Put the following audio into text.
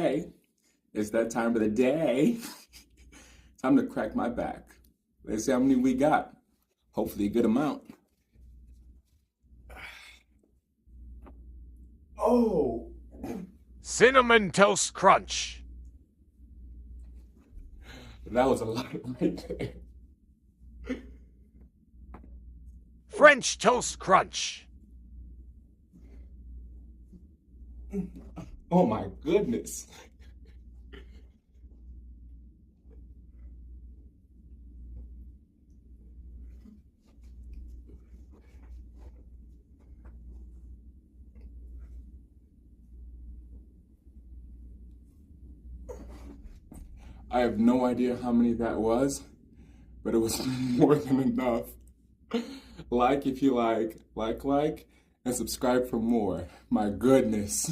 Okay, it's that time of the day. Time to crack my back. Let's see how many we got. Hopefully a good amount. Oh, Cinnamon Toast Crunch. that was a lot right there. French Toast Crunch. Oh my goodness. I have no idea how many that was, but it was more than enough. Like if you like, and subscribe for more. My goodness.